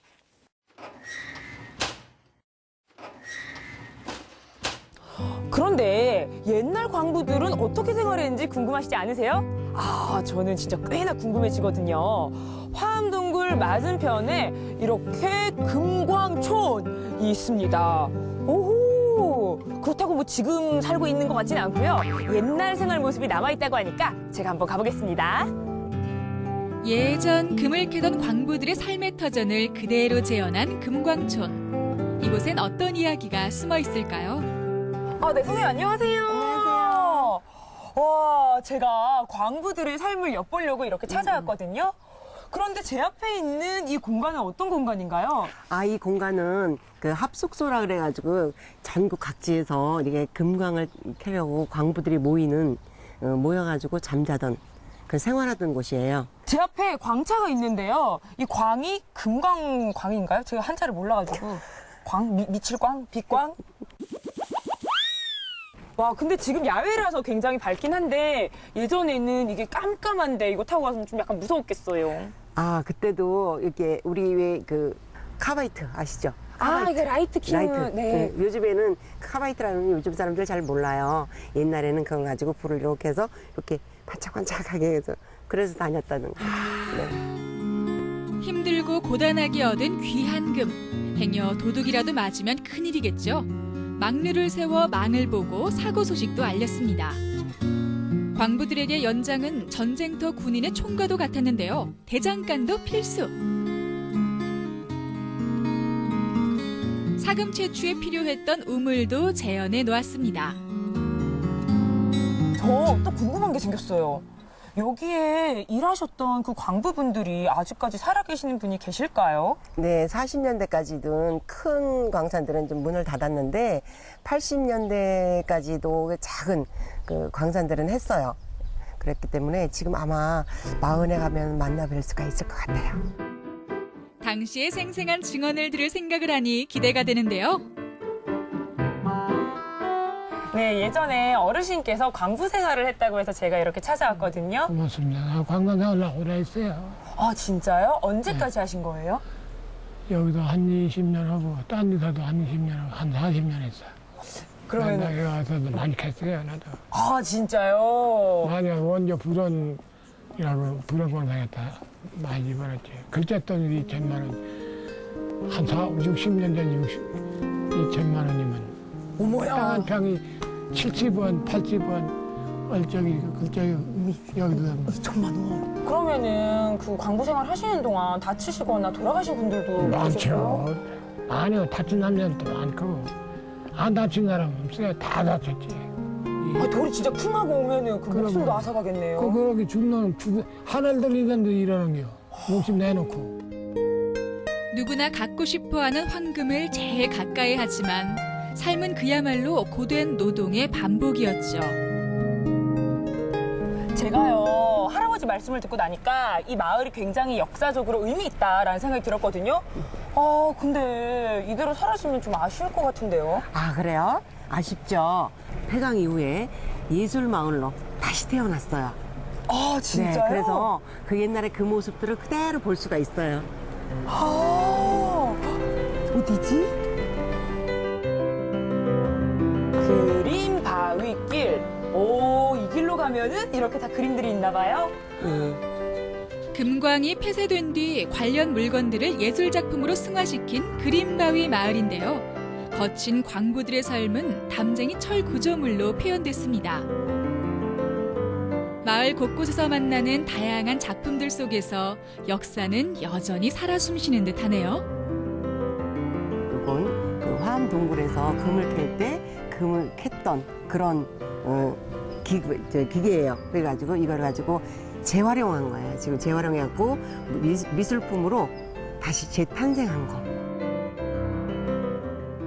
그런데 옛날 광부들은 어떻게 생활했는지 궁금하시지 않으세요? 저는 진짜 꽤나 궁금해지거든요. 화암동굴 맞은편에 이렇게 금광촌이 있습니다. 오호! 그렇다고 뭐 지금 살고 있는 것 같지는 않고요. 옛날 생활 모습이 남아있다고 하니까 제가 한번 가보겠습니다. 예전 금을 캐던 광부들의 삶의 터전을 그대로 재현한 금광촌. 이곳엔 어떤 이야기가 숨어 있을까요? 네, 선생님 안녕하세요. 안녕하세요. 와, 제가 광부들의 삶을 엿보려고 이렇게 찾아왔거든요. 그런데 제 앞에 있는 이 공간은 어떤 공간인가요? 이 공간은 그 합숙소라 그래가지고 전국 각지에서 이게 금광을 캐려고 광부들이 모여가지고 잠자던 그 생활하던 곳이에요. 제 앞에 광차가 있는데요. 이 광이 금광광인가요? 제가 한자를 몰라가지고. 미칠광? 빛광? 와, 근데 지금 야외라서 굉장히 밝긴 한데 예전에는 이게 깜깜한데 이거 타고 가서는 좀 약간 무서웠겠어요. 그때도 이렇게 우리 왜 그 카바이트 아시죠? 이게 라이트 키는. 네. 요즘에는 카바이트라는 요즘 사람들 잘 몰라요. 옛날에는 그걸 가지고 불을 이렇게 해서 이렇게 반짝반짝하게 해서 그래서 다녔다는 거예요. 네. 힘들고 고단하게 얻은 귀한 금. 행여 도둑이라도 맞으면 큰일이겠죠. 망류를 세워 망을 보고 사고 소식도 알렸습니다. 광부들에게 연장은 전쟁터 군인의 총과도 같았는데요. 대장간도 필수. 사금 채취에 필요했던 우물도 재현해 놓았습니다. 저 또 궁금한 게 생겼어요. 여기에 일하셨던 그 광부분들이 아직까지 살아계시는 분이 계실까요? 네, 40년대까지는 큰 광산들은 좀 문을 닫았는데 80년대까지도 작은 그 광산들은 했어요. 그랬기 때문에 지금 아마 마흔에 가면 만나뵐 수가 있을 것 같아요. 당시의 생생한 증언을 들을 생각을 하니 기대가 되는데요. 네, 예전에 어르신께서 광부 생활을 했다고 해서 제가 이렇게 찾아왔거든요. 고맙습니다. 관광생활을 오래 했어요. 진짜요? 언제까지 하신 거예요? 여기도 한 20년 하고 딴 데서도 한 20년 하고 한 40년 했어. 그러면 여기 와서도 많이 했어요, 나도. 아 진짜요? 많이 원조 불원이라고 불원공사했다. 많이 벌었지. 글자 돈이 2천만 원. 한 60년 전 2천만 원이면 어머야. 땅 한 평이 70원, 80원. 얼저기 여기도 2천만 원. 그러면은 그 광부 생활 하시는 동안 다치시거나 돌아가신 분들도 많으셨어요? 많죠. 아니요, 다친 남자도 많고 안 다친 사람 없어요. 다 다쳤지. 아, 돌이 진짜 쿵하고 오면은 그 목숨도 앗아가겠네요. 그렇게 죽는 하늘 들리던데 이러는겨. 목숨 내놓고. 누구나 갖고 싶어하는 황금을 제일 가까이 하지만 삶은 그야말로 고된 노동의 반복이었죠. 제가요 할아버지 말씀을 듣고 나니까 이 마을이 굉장히 역사적으로 의미 있다라는 생각이 들었거든요. 근데 이대로 사라지면 좀 아쉬울 것 같은데요. 아, 그래요? 아쉽죠. 폐강 이후에 예술마을로 다시 태어났어요. 아 진짜요? 네, 그래서 그 옛날에 그 모습들을 그대로 볼 수가 있어요. 어디지? 그림 바위길. 오, 이 길로 가면은 이렇게 다 그림들이 있나 봐요. 금광이 폐쇄된 뒤 관련 물건들을 예술작품으로 승화시킨 그림바위 마을인데요. 거친 광부들의 삶은 담쟁이 철 구조물로 표현됐습니다. 마을 곳곳에서 만나는 다양한 작품들 속에서 역사는 여전히 살아 숨쉬는 듯하네요. 이건 그 화암동굴에서 금을 캘 때 금을 캤던 그런 기계예요. 그래가지고 이걸 가지고 재활용한 거예요. 지금 재활용해갖고 미술품으로 다시 재탄생한 거.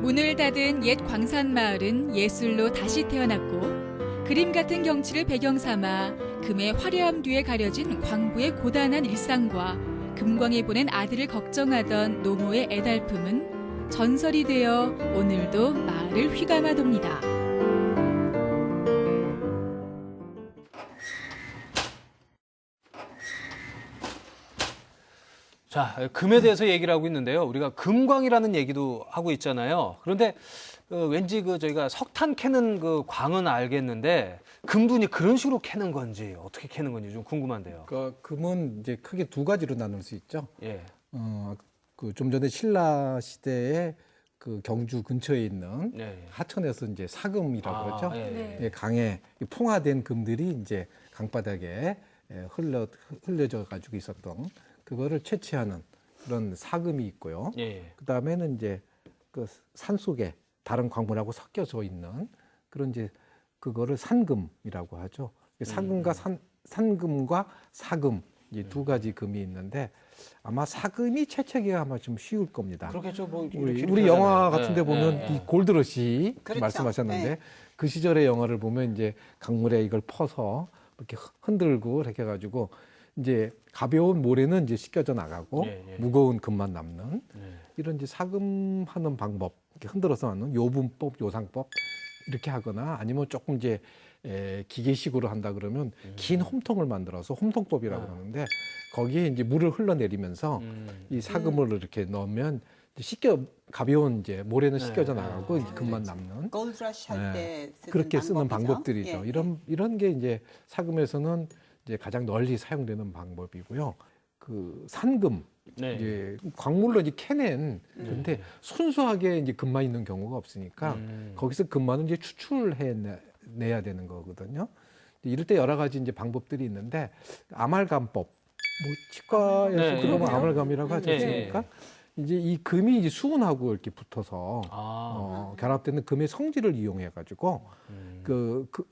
문을 닫은 옛 광산마을은 예술로 다시 태어났고 그림 같은 경치를 배경 삼아 금의 화려함 뒤에 가려진 광부의 고단한 일상과 금광에 보낸 아들을 걱정하던 노모의 애달픔은 전설이 되어 오늘도 마을을 휘감아 돕니다. 자, 금에 대해서 얘기를 하고 있는데요. 우리가 금광이라는 얘기도 하고 있잖아요. 그런데 왠지 저희가 석탄 캐는 그 광은 알겠는데 금분이 그런 식으로 캐는 건지 어떻게 캐는 건지 좀 궁금한데요. 그러니까 금은 이제 크게 두 가지로 나눌 수 있죠. 예. 그 좀 전에 신라 시대에 그 경주 근처에 있는 네. 하천에서 이제 사금이라고 그러죠. 예. 예, 강에 풍화된 금들이 이제 강바닥에 흘려져 가지고 있었던 그거를 채취하는 그런 사금이 있고요. 예. 그 다음에는 이제 그 산 속에 다른 광물하고 섞여져 있는 그런 이제 그거를 산금이라고 하죠. 산금과 산금과 사금 이 두 가지 금이 있는데 아마 사금이 채취하기가 아마 좀 쉬울 겁니다. 그렇겠죠. 뭐 우리 영화 같은데 보면 이 골드러시 그렇죠. 말씀하셨는데 네. 그 시절의 영화를 보면 이제 강물에 이걸 퍼서 이렇게 흔들고 이렇게 해가지고 이제 가벼운 모래는 이제 씻겨져 나가고 무거운 금만 남는 이런 이제 사금하는 방법, 이렇게 흔들어서 하는 요분법, 요상법 이렇게 하거나 아니면 조금 이제 기계식으로 한다 그러면 긴 홈통을 만들어서 홈통법이라고 하는데 거기에 이제 물을 흘러내리면서 이 사금을 이렇게 넣으면 가벼운 이제 모래는 씻겨져 나가고 금만 남는 골드러시 할 때 그렇게 쓰는 방법이죠. 방법들이죠. 예. 이런 게 이제 사금에서는 이제 가장 널리 사용되는 방법이고요. 그 산금 이제 광물로 이제 캐낸 근데 순수하게 이제 금만 있는 경우가 없으니까 거기서 금만은 이제 추출해내야 되는 거거든요. 이럴 때 여러 가지 이제 방법들이 있는데 아말감법, 뭐 치과에서 그러면 아말감이라고 하지 않습니까? 이제 이 금이 이제 수은하고 이렇게 붙어서 결합되는 금의 성질을 이용해 가지고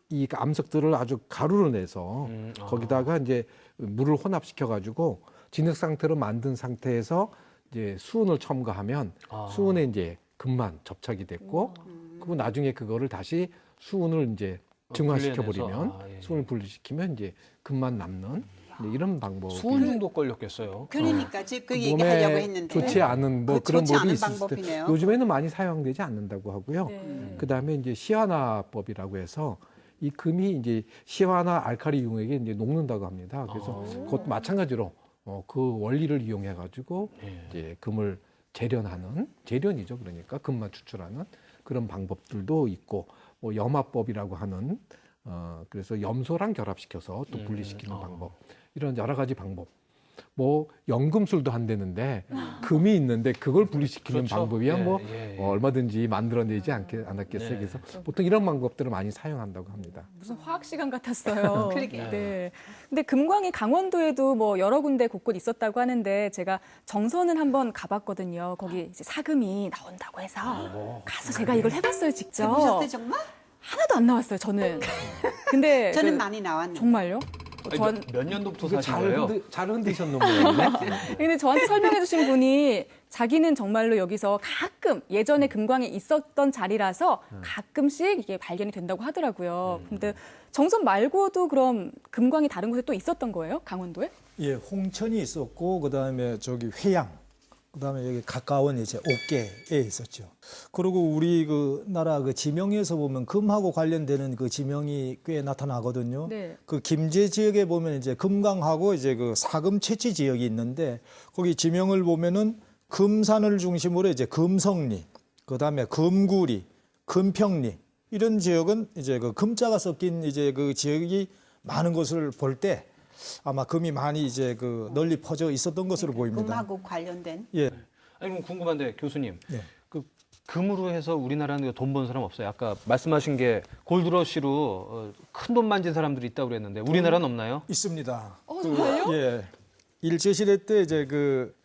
이 암석들을 아주 가루로 내서 거기다가 이제 물을 혼합시켜 가지고 진흙 상태로 만든 상태에서 이제 수은을 첨가하면 수은에 이제 금만 접착이 됐고 그리고 나중에 그거를 다시 수은을 이제 증화시켜 버리면 수은을 분리시키면 이제 금만 남는 이런 방법. 수은 정도 걸렸겠어요. 그러니까 그 얘기 하려고 했는데 좋지 않은 뭐 그런 법이 있을 때 요즘에는 많이 사용되지 않는다고 하고요. 그다음에 이제 시화나법이라고 해서 이 금이 이제 시화나 알칼리 융액에 이제 녹는다고 합니다. 그래서 그것도 마찬가지로 그 원리를 이용해 가지고 이제 금을 재련이죠. 그러니까 금만 추출하는 그런 방법들도 있고, 뭐 염화법이라고 하는 그래서 염소랑 결합시켜서 또 분리시키는 방법, 이런 여러 가지 방법. 뭐 연금술도 한다는데 금이 있는데 그걸 분리시키는 그렇죠. 방법이야 뭐 예. 얼마든지 만들어내지 않았겠어요. 네. 그래서 보통 이런 방법들을 많이 사용한다고 합니다. 무슨 화학 시간 같았어요. 그러게요. 네. 근데 금광이 강원도에도 뭐 여러 군데 곳곳 있었다고 하는데 제가 정선은 한번 가봤거든요. 거기 이제 사금이 나온다고 해서 가서 제가 이걸 해봤어요, 직접. 해보셨어요, 정말? 하나도 안 나왔어요, 저는. 근데 저는 많이 나왔는데. 정말요? 아니, 몇 년도부터 사신 거예요? 잘 흔드셨는 모양이네. 근데 저한테 설명해 주신 분이 자기는 정말로 여기서 가끔 예전에 금광이 있었던 자리라서 가끔씩 이게 발견이 된다고 하더라고요. 근데 정선 말고도 그럼 금광이 다른 곳에 또 있었던 거예요? 강원도에? 예, 홍천이 있었고 그다음에 저기 회양, 그다음에 여기 가까운 이제 옥계에 있었죠. 그리고 우리 그 나라 그 지명에서 보면 금하고 관련되는 그 지명이 꽤 나타나거든요. 네. 그 김제 지역에 보면 이제 금강하고 이제 그 사금 채취 지역이 있는데 거기 지명을 보면은 금산을 중심으로 이제 금성리, 그다음에 금구리, 금평리 이런 지역은 이제 그 금자가 섞인 이제 그 지역이 많은 것을 볼 때 아마 금이 많이 이제 그 널리 퍼져 있었던 것으로 보입니다. 금하고 관련된. 예. 아니 그럼 궁금한데 교수님, 네. 그 금으로 해서 우리나라는 돈 번 사람 없어요? 아까 말씀하신 게 골드러시로 큰 돈 만진 사람들이 있다고 그랬는데 우리나라는 없나요? 있습니다. 정말요? 예. 일제시대 때 이제 그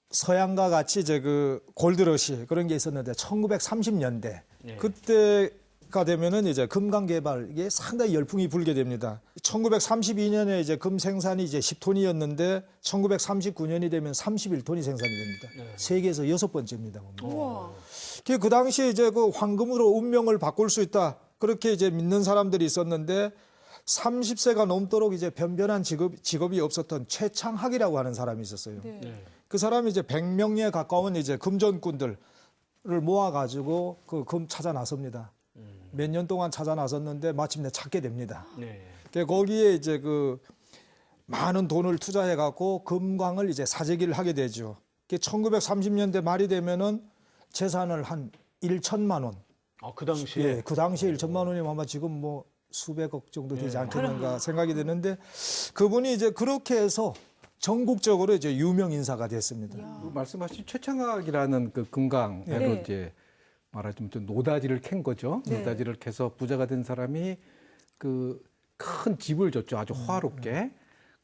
서양과 같이 이제 그 골드러시 그런 게 있었는데 1930년대 그때가 되면은 이제 금강 개발에 상당히 열풍이 불게 됩니다. 1932년에 이제 금 생산이 이제 10톤이었는데 1939년이 되면 31톤이 생산이 됩니다. 세계에서 6번째입니다. 그 당시에 이제 그 황금으로 운명을 바꿀 수 있다. 그렇게 이제 믿는 사람들이 있었는데 30세가 넘도록 이제 변변한 직업이 없었던 최창학이라고 하는 사람이 있었어요. 그 사람이 이제 100명에 가까운 이제 금전꾼들을 모아가지고 그 금 찾아 나섭니다. 몇 년 동안 찾아 나섰는데 마침내 찾게 됩니다. 거기에 이제 그 많은 돈을 투자해갖고 금광을 이제 사재기를 하게 되죠. 1930년대 말이 되면은 재산을 한 1천만 원. 그 당시에? 예, 그 당시에 1천만 원이면 아마 지금 뭐 수백억 정도 되지 않겠는가 생각이 되는데 그분이 이제 그렇게 해서 전국적으로 이제 유명 인사가 됐습니다. 말씀하신 최창학이라는 그 금강으로 네. 이제 말하자면 좀 노다지를 캔 거죠. 네. 노다지를 캐서 부자가 된 사람이 그 큰 집을 졌죠. 아주 호화롭게.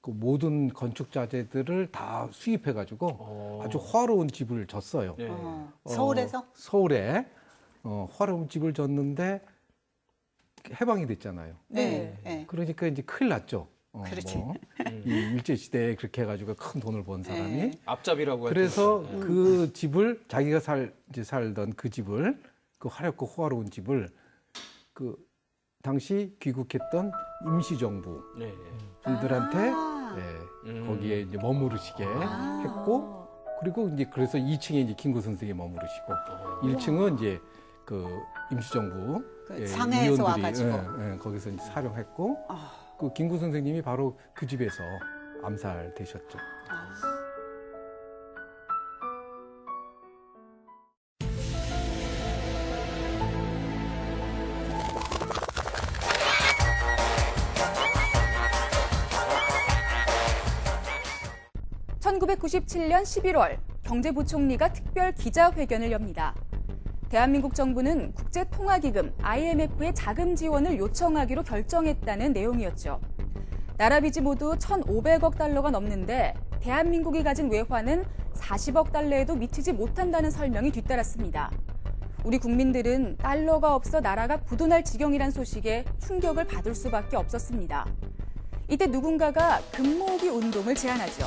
그 모든 건축 자재들을 다 수입해 가지고 아주 호화로운 집을 졌어요. 서울에서? 서울에 호화로운 집을 졌는데 해방이 됐잖아요. 네. 네. 그러니까 이제 큰일 났죠. 그렇지. 이 일제 시대에 그렇게 해가지고 큰 돈을 번 사람이. 네. 앞잡이라고 그래서 그 집을 자기가 살던 그 집을 그 화렵고 호화로운 집을 그 당시 귀국했던 임시정부 분들한테 거기에 이제 머무르시게 했고 그리고 이제 그래서 2층에 이제 김구 선생이 머무르시고 1층은 이제 그 임시정부 그 상해에서 와가지고 거기서 이제 사령했고 그 김구 선생님이 바로 그 집에서 암살되셨죠. 1997년 11월 경제부총리가 특별 기자회견을 엽니다. 대한민국 정부는 국제통화기금 IMF의 자금 지원을 요청하기로 결정했다는 내용이었죠. 나라 빚이 모두 1,500억 달러가 넘는데 대한민국이 가진 외환은 40억 달러에도 미치지 못한다는 설명이 뒤따랐습니다. 우리 국민들은 달러가 없어 나라가 부도날 지경이란 소식에 충격을 받을 수밖에 없었습니다. 이때 누군가가 금 모으기 운동을 제안하죠.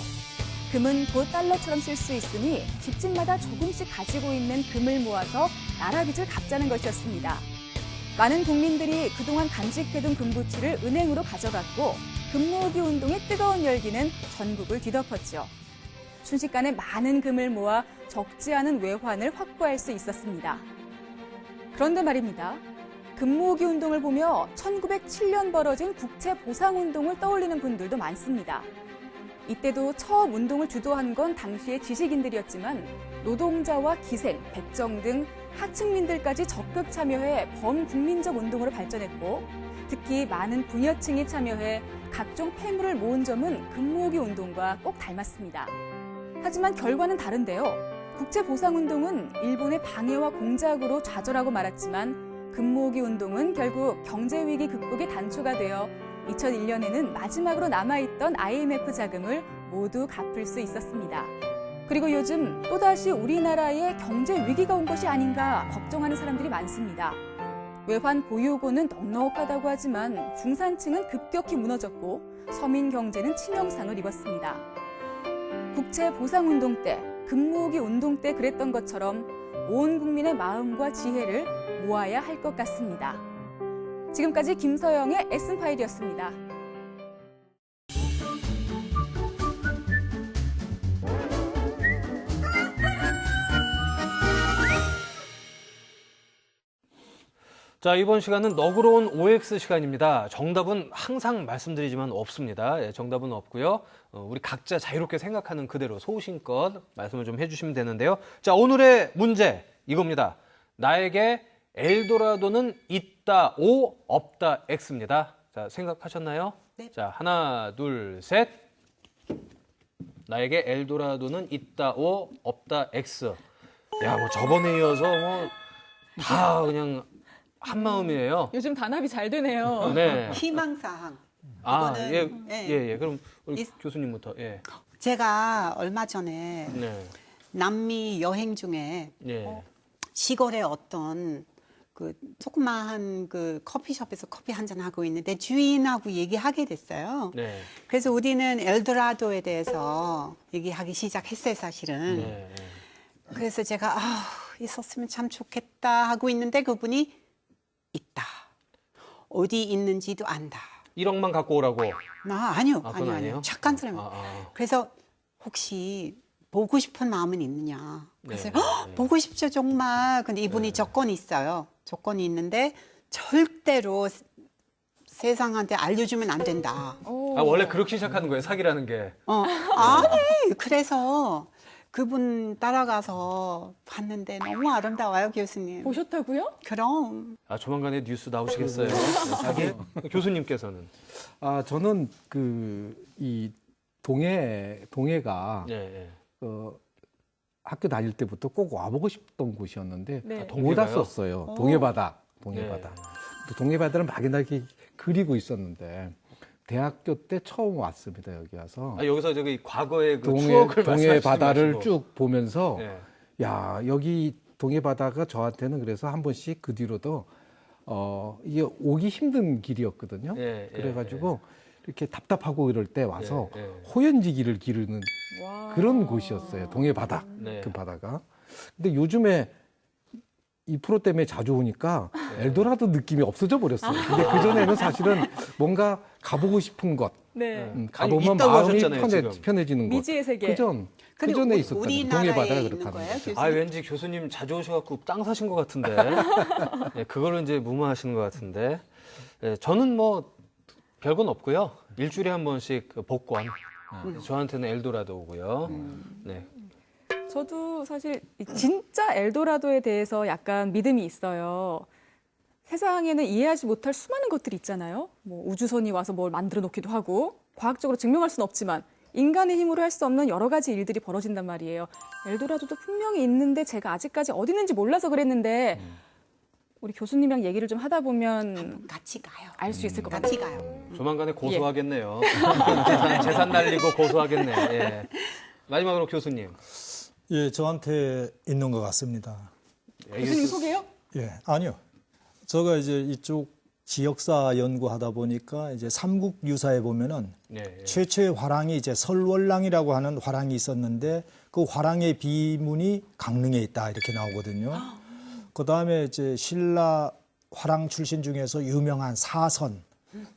금은 곧 달러처럼 쓸 수 있으니 집집마다 조금씩 가지고 있는 금을 모아서 나라 빚을 갚자는 것이었습니다. 많은 국민들이 그동안 간직해둔 금부치를 은행으로 가져갔고 금 모으기 운동의 뜨거운 열기는 전국을 뒤덮었죠. 순식간에 많은 금을 모아 적지 않은 외환을 확보할 수 있었습니다. 그런데 말입니다. 금 모으기 운동을 보며 1907년 벌어진 국채 보상 운동을 떠올리는 분들도 많습니다. 이때도 처음 운동을 주도한 건 당시의 지식인들이었지만 노동자와 기생, 백정 등 하층민들까지 적극 참여해 범국민적 운동으로 발전했고 특히 많은 부녀층이 참여해 각종 폐물을 모은 점은 금모으기 운동과 꼭 닮았습니다. 하지만 결과는 다른데요. 국제보상운동은 일본의 방해와 공작으로 좌절하고 말았지만 금모으기 운동은 결국 경제위기 극복의 단초가 되어 2001년에는 마지막으로 남아있던 IMF 자금을 모두 갚을 수 있었습니다. 그리고 요즘 또다시 우리나라에 경제 위기가 온 것이 아닌가 걱정하는 사람들이 많습니다. 외환 보유고는 넉넉하다고 하지만 중산층은 급격히 무너졌고 서민 경제는 치명상을 입었습니다. 국제보상운동 때, 금모으기 운동 때 그랬던 것처럼 온 국민의 마음과 지혜를 모아야 할 것 같습니다. 지금까지 김서영의 에센파일이었습니다. 자, 이번 시간은 너그러운 OX 시간입니다. 정답은 항상 말씀드리지만 없습니다. 예, 정답은 없고요. 우리 각자 자유롭게 생각하는 그대로 소신껏 말씀을 좀 해주시면 되는데요. 자, 오늘의 문제 이겁니다. 나에게 엘도라도는 있다 O, 없다 X입니다. 자, 생각하셨나요? 네. 자, 하나, 둘, 셋. 나에게 엘도라도는 있다 O, 없다 X. 야, 뭐 저번에 이어서 뭐 다 그냥 한 마음이에요. 요즘 단합이 잘 되네요. 네. 희망사항. 아, 이거는, 예. 그럼 우리 교수님부터. 예. 제가 얼마 전에 네. 남미 여행 중에 예. 시골에 어떤 그 조그마한 그 커피숍에서 커피 한잔 하고 있는데 주인하고 얘기하게 됐어요. 네. 그래서 우리는 엘도라도에 대해서 얘기하기 시작했어요, 사실은. 네. 그래서 제가 있었으면 참 좋겠다 하고 있는데 그분이 있다. 어디 있는지도 안다. 1억만 갖고 오라고. 아니요. 그건 아니에요? 착한 사람이에요. 그래서 혹시 보고 싶은 마음은 있느냐. 그래서 보고 싶죠, 정말. 근데 이분이 조건이 있어요. 조건이 있는데 절대로 세상한테 알려주면 안 된다. 아, 원래 그렇게 시작하는 거예요, 사기라는 게. 아니, 그래서 그분 따라가서 봤는데 너무 아름다워요, 교수님. 보셨다고요? 그럼. 아, 조만간에 뉴스 나오시겠어요. 사기? 교수님께서는. 아, 저는 이 동해가 예. 학교 다닐 때부터 꼭 와보고 싶던 곳이었는데 네. 못 왔었어요. 동해바다. 네. 또 동해바다를 막연하게 그리고 있었는데 대학교 때 처음 왔습니다. 여기 와서. 아, 여기서 저기 과거의 그 추억을 동해 바다를 마시고. 쭉 보면서 예. 야, 여기 동해 바다가 저한테는 그래서 한 번씩 그 뒤로도 이게 오기 힘든 길이었거든요. 예, 그래가지고 이렇게 답답하고 이럴 때 와서 예. 호연지기를 기르는 와. 그런 곳이었어요. 동해 바다. 네. 그 바다가. 근데 요즘에 이 프로 때문에 자주 오니까 엘도라도 느낌이 없어져 버렸어요. 근데 그전에는 사실은 뭔가 가보고 싶은 것, 네. 가보면 있다고 마음이 하셨잖아요, 지금. 편해지는 것. 미지의 세계. 그전에 있었던 동해 바다가 있는 그렇다는 거예요, 거죠. 아, 왠지 교수님 자주 오셔갖고 땅 사신 것 같은데. 예, 그걸로 이제 무마하시는 것 같은데. 예, 저는 뭐 별건 없고요. 일주일에 한 번씩 그 복권. 저한테는 엘도라도고요. 네. 저도 사실 진짜 엘도라도에 대해서 약간 믿음이 있어요. 세상에는 이해하지 못할 수많은 것들이 있잖아요. 뭐 우주선이 와서 뭘 만들어 놓기도 하고 과학적으로 증명할 수는 없지만 인간의 힘으로 할 수 없는 여러 가지 일들이 벌어진단 말이에요. 엘도라도도 분명히 있는데 제가 아직까지 어디 있는지 몰라서 그랬는데 우리 교수님이랑 얘기를 좀 하다 보면 같이 가요. 알 수 있을 것 같아요. 같이 가요. 조만간에 고소하겠네요. 재산 날리고 고소하겠네. 예. 마지막으로 교수님. 예, 저한테 있는 것 같습니다. 교수님 소개요? 예, 아니요. 제가 이제 이쪽 지역사 연구하다 보니까 이제 삼국 유사에 보면은 최초의 화랑이 이제 설월랑이라고 하는 화랑이 있었는데 그 화랑의 비문이 강릉에 있다 이렇게 나오거든요. 그 다음에 이제 신라 화랑 출신 중에서 유명한 사선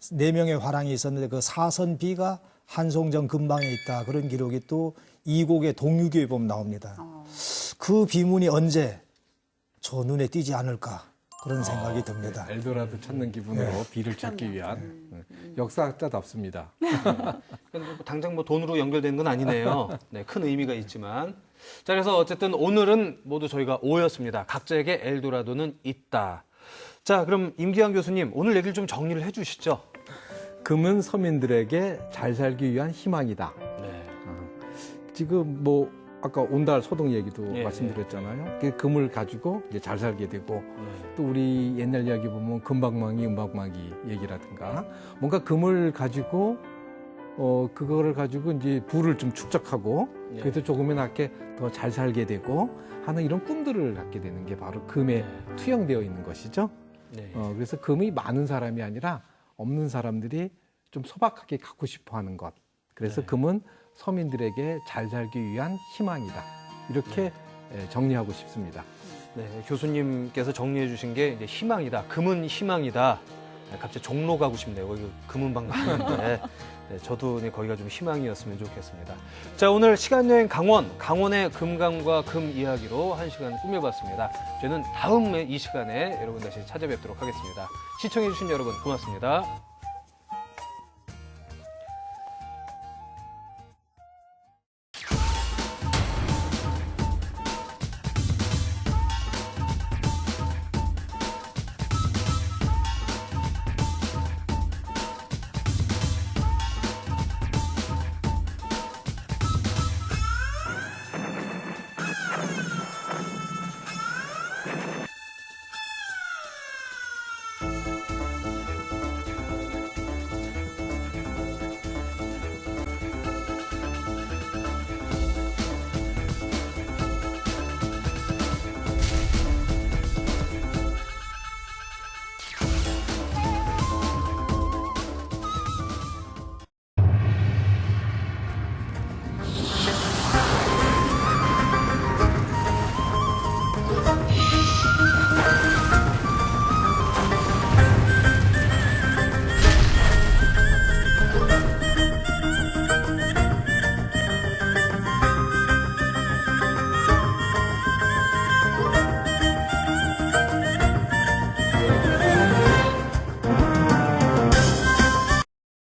4명의 화랑이 있었는데 그 사선 비가 한송정 근방에 있다 그런 기록이 또 이곡의 동유교에 보면 나옵니다. 그 비문이 언제 저 눈에 띄지 않을까 그런 생각이 듭니다. 엘도라도 찾는 기분으로 비를 찾기 위한 역사학자답습니다. 당장 뭐 돈으로 연결되는 건 아니네요. 네, 큰 의미가 있지만. 자, 그래서 어쨌든 오늘은 모두 저희가 오였습니다. 각자에게 엘도라도는 있다. 자, 그럼 임기환 교수님, 오늘 얘기를 좀 정리를 해 주시죠. 금은 서민들에게 잘 살기 위한 희망이다. 네. 지금 뭐 아까 온달 소동 얘기도 예, 말씀드렸잖아요. 그 금을 가지고 이제 잘 살게 되고 또 우리 옛날 이야기 보면 금방망이, 은방망이 얘기라든가 뭔가 금을 가지고 그거를 가지고 이제 부를 좀 축적하고 그래서 조금이나마 더 잘 살게 되고 하는 이런 꿈들을 갖게 되는 게 바로 금에 투영되어 있는 것이죠. 네. 그래서 금이 많은 사람이 아니라 없는 사람들이 좀 소박하게 갖고 싶어 하는 것. 그래서 금은 서민들에게 잘 살기 위한 희망이다. 이렇게 정리하고 싶습니다. 네, 교수님께서 정리해 주신 게 이제 희망이다. 금은 희망이다. 갑자기 종로 가고 싶네요. 거기 금은방 가는데. 네, 저도 거기가 좀 희망이었으면 좋겠습니다. 자, 오늘 시간여행 강원의 금강과 금 이야기로 한 시간 꾸며봤습니다. 저는 다음에 이 시간에 여러분 다시 찾아뵙도록 하겠습니다. 시청해주신 여러분 고맙습니다.